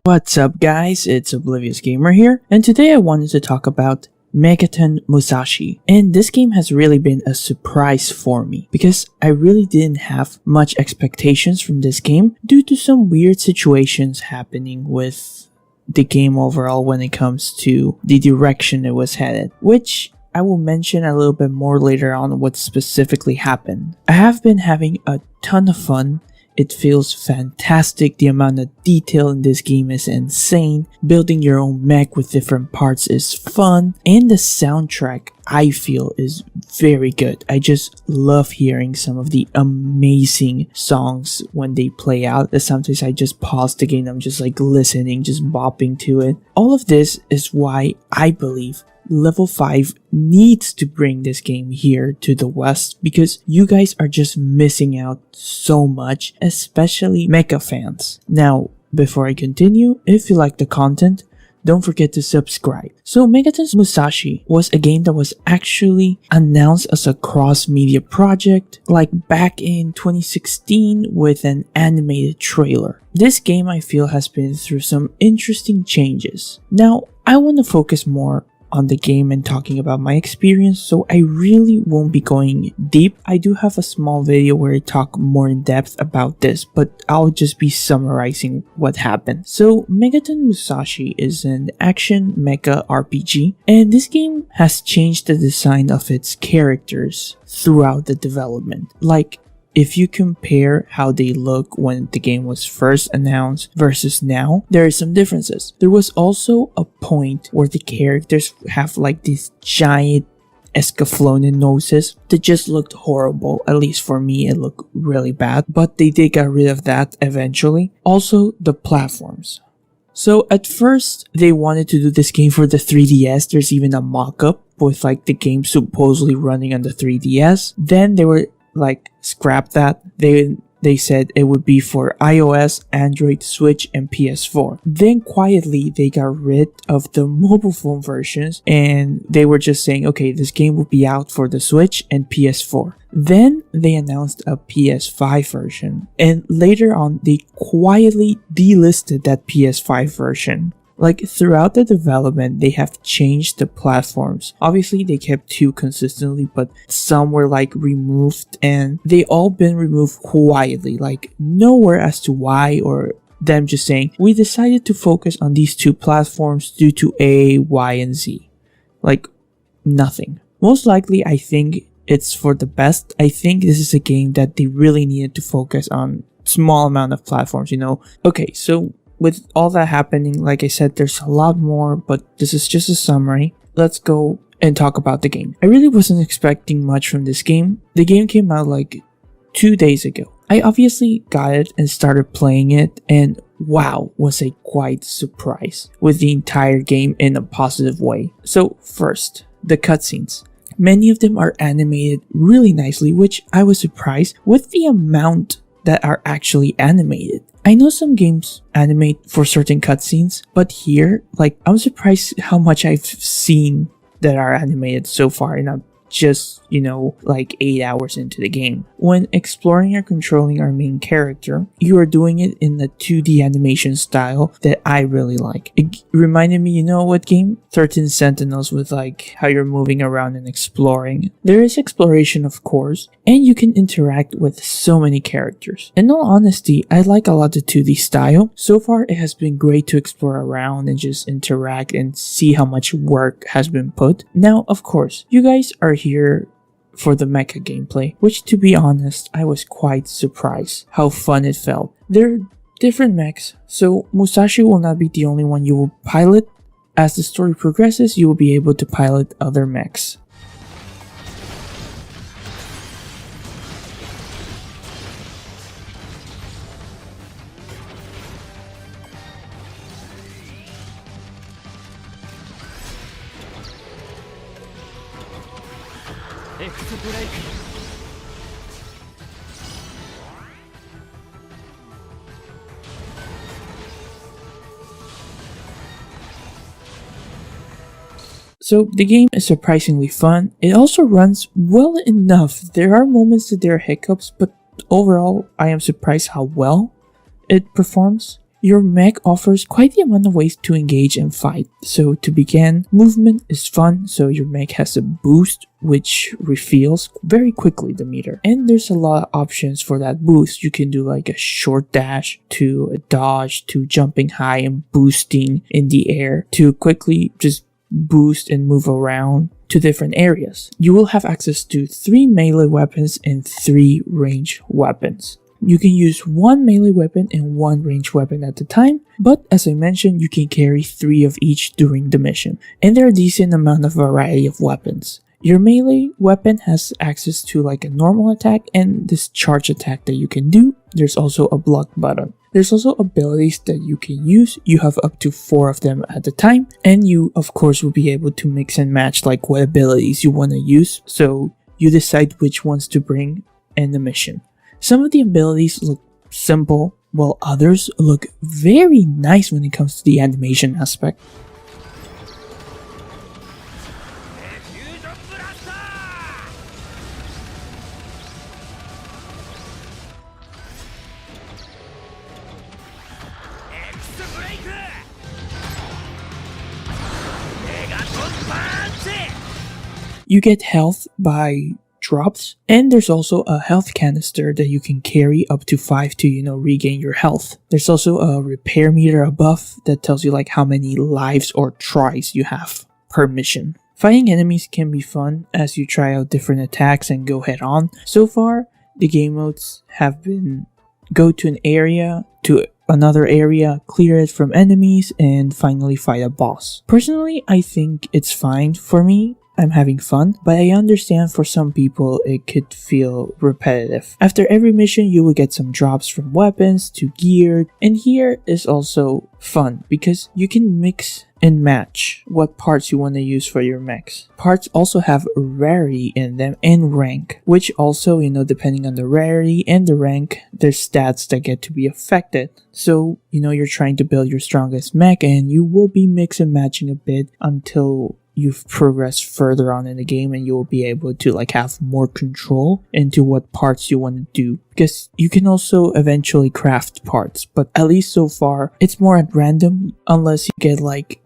What's up guys, it's Oblivious Gamer here, and today I wanted to talk about Megaton Musashi. And this game has really been a surprise for me because I really didn't have much expectations from this game due to some weird situations happening with the game overall when it comes to the direction it was headed, which I will mention a little bit more later on what specifically happened. I have been having a ton of fun. It feels fantastic. The amount of detail in this game is insane. Building your own mech with different parts is fun. And the soundtrack, I feel, is very good. I just love hearing some of the amazing songs when they play out. That sometimes I just pause the game. I'm just like listening, just bopping to it. All of this is why I believe Level 5 needs to bring this game here to the West because you guys are just missing out so much, especially mecha fans. Now, before I continue, if you like the content, don't forget to subscribe. So Megaton Musashi was a game that was actually announced as a cross-media project like back in 2016 with an animated trailer. This game I feel has been through some interesting changes. Now, I want to focus more on the game and talking about my experience, so I really won't be going deep. I do have a small video where I talk more in depth about this, but I'll just be summarizing what happened. So Megaton Musashi is an action mecha RPG, and this game has changed the design of its characters throughout the development. Like, if you compare how they look when the game was first announced versus now, there are some differences. There was also a point where the characters have like these giant escaflowne noses that just looked horrible. At least for me, it looked really bad, but they did get rid of that eventually. Also, the platforms. So at first, they wanted to do this game for the 3DS. There's even a mock-up with like the game supposedly running on the 3DS. Then they were like scrap that. They said it would be for iOS, Android, Switch, and PS4. Then quietly they got rid of the mobile phone versions and they were just saying, okay, this game will be out for the Switch and PS4. Then they announced a PS5 version, and later on they quietly delisted that PS5 version. Like, throughout the development, they have changed the platforms. Obviously, they kept two consistently, but some were like removed, and they all been removed quietly, like nowhere as to why, or them just saying, we decided to focus on these two platforms due to A, Y, and Z. Like, nothing. Most likely, I think it's for the best. I think this is a game that they really needed to focus on small amount of platforms, you know? Okay, so with all that happening, like I said, there's a lot more, but this is just a summary. Let's go and talk about the game. I really wasn't expecting much from this game. The game came out like 2 days ago. I obviously got it and started playing it, and wow, was a quite surprise with the entire game in a positive way. So first, the cutscenes. Many of them are animated really nicely, which I was surprised with the amount that are actually animated. I know some games animate for certain cutscenes, but here, like, I'm surprised how much I've seen that are animated so far, and I'm just, you know, like 8 hours into the game. When exploring or controlling our main character, you are doing it in the 2D animation style that I really like. It reminded me, you know what game? 13 Sentinels, with like how you're moving around and exploring. There is exploration, of course, and you can interact with so many characters. In all honesty, I like a lot the 2D style. So far, it has been great to explore around and just interact and see how much work has been put. Now, of course, you guys are here for the mecha gameplay, which, to be honest, I was quite surprised how fun it felt. There are different mechs, so Musashi will not be the only one you will pilot. As the story progresses, you will be able to pilot other mechs. So the game is surprisingly fun. It also runs well enough. There are moments that there are hiccups, but overall I am surprised how well it performs. Your mech offers quite the amount of ways to engage and fight. So to begin, movement is fun, so your mech has a boost which refills very quickly the meter. And there's a lot of options for that boost. You can do like a short dash, to a dodge, to jumping high and boosting in the air, to quickly just boost and move around to different areas. You will have access to 3 melee weapons and 3 range weapons. You can use 1 melee weapon and 1 ranged weapon at a time, but as I mentioned, you can carry 3 of each during the mission, and there are a decent amount of variety of weapons. Your melee weapon has access to like a normal attack and this charge attack that you can do. There's also a block button. There's also abilities that you can use. You have up to 4 of them at a time, and you of course will be able to mix and match like what abilities you want to use, so you decide which ones to bring in the mission. Some of the abilities look simple, while others look very nice when it comes to the animation aspect. You get health by drops, and there's also a health canister that you can carry up to 5 to regain your health. There's also a repair meter above that tells you like how many lives or tries you have per mission. Fighting enemies can be fun as you try out different attacks and go head on. So far, the game modes have been go to an area, to another area, clear it from enemies, and finally fight a boss. Personally, I think it's fine for me. I'm having fun, but I understand for some people it could feel repetitive. After every mission, you will get some drops from weapons to gear, and here is also fun because you can mix and match what parts you want to use for your mechs. Parts also have rarity in them and rank, which also, depending on the rarity and the rank, there's stats that get to be affected. So, you're trying to build your strongest mech and you will be mix and matching a bit until you've progressed further on in the game, and you will be able to have more control into what parts you want to do, because you can also eventually craft parts, but at least so far it's more at random, unless you get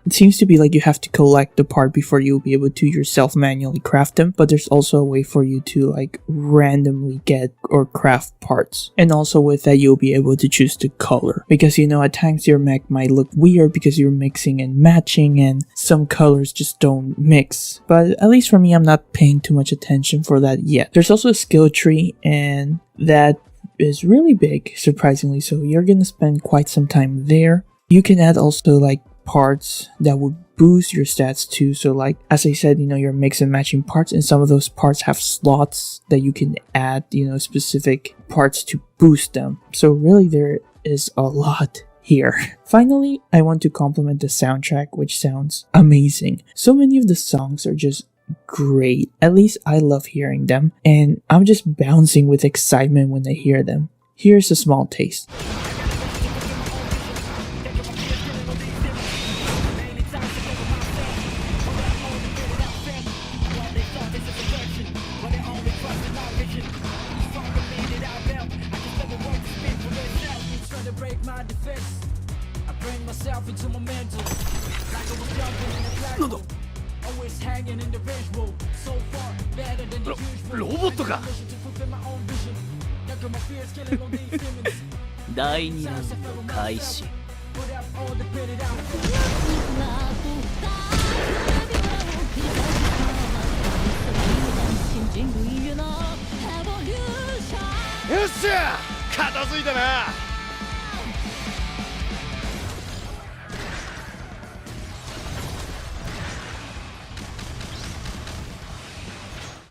it seems to be you have to collect the part before you'll be able to yourself manually craft them. But there's also a way for you to randomly get or craft parts, and also with that you'll be able to choose the color, because at times your mech might look weird because you're mixing and matching and some colors just don't mix. But at least for me, I'm not paying too much attention for that yet. There's also a skill tree, and that is really big, surprisingly, so you're gonna spend quite some time there. You can add also parts that would boost your stats too, so as I said, you're mix and matching parts, and some of those parts have slots that you can add specific parts to boost them. So really there is a lot here. Finally, I want to compliment the soundtrack, which sounds amazing. So many of the songs are just great. At least I love hearing them, and I'm just bouncing with excitement when I hear them. Here's a small taste. ロボットか第2ラウンド開始よっしゃ片付いたな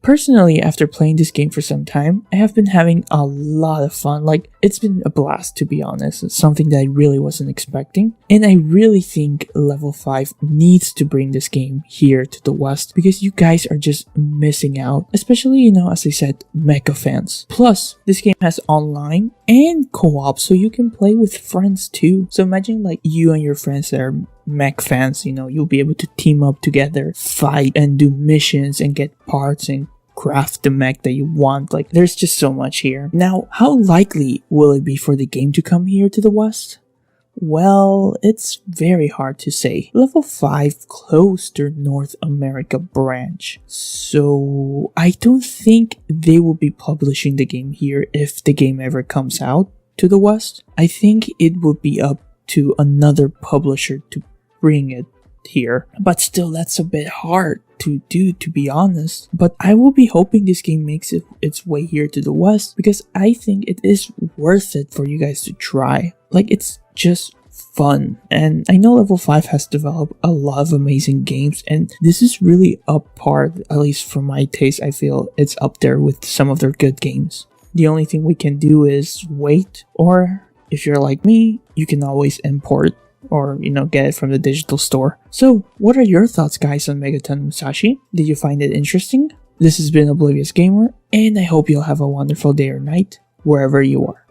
Personally, after playing this game for some time, I have been having a lot of fun. It's been a blast, to be honest. It's something that I really wasn't expecting. And I really think Level 5 needs to bring this game here to the West, because you guys are just missing out. Especially, as I said, mecha fans. Plus, this game has online and co-op, so you can play with friends too. So imagine you and your friends that are mech fans, you'll be able to team up together, fight and do missions and get parts and craft the mech that you want. There's just so much here. Now, how likely will it be for the game to come here to the West? Well, it's very hard to say. Level 5 closed their North America branch, so I don't think they will be publishing the game here if the game ever comes out to the West. I think it would be up to another publisher to bring it here, but still that's a bit hard to do, to be honest. But I will be hoping this game makes its way here to the West, because I think it is worth it for you guys to try. Like, it's just fun, and I know Level 5 has developed a lot of amazing games, and this is really up par, at least for my taste. I feel it's up there with some of their good games. The only thing we can do is wait, or if you're like me, you can always import or, get it from the digital store. So, what are your thoughts, guys, on Megaton Musashi? Did you find it interesting? This has been Oblivious Gamer, and I hope you'll have a wonderful day or night, wherever you are.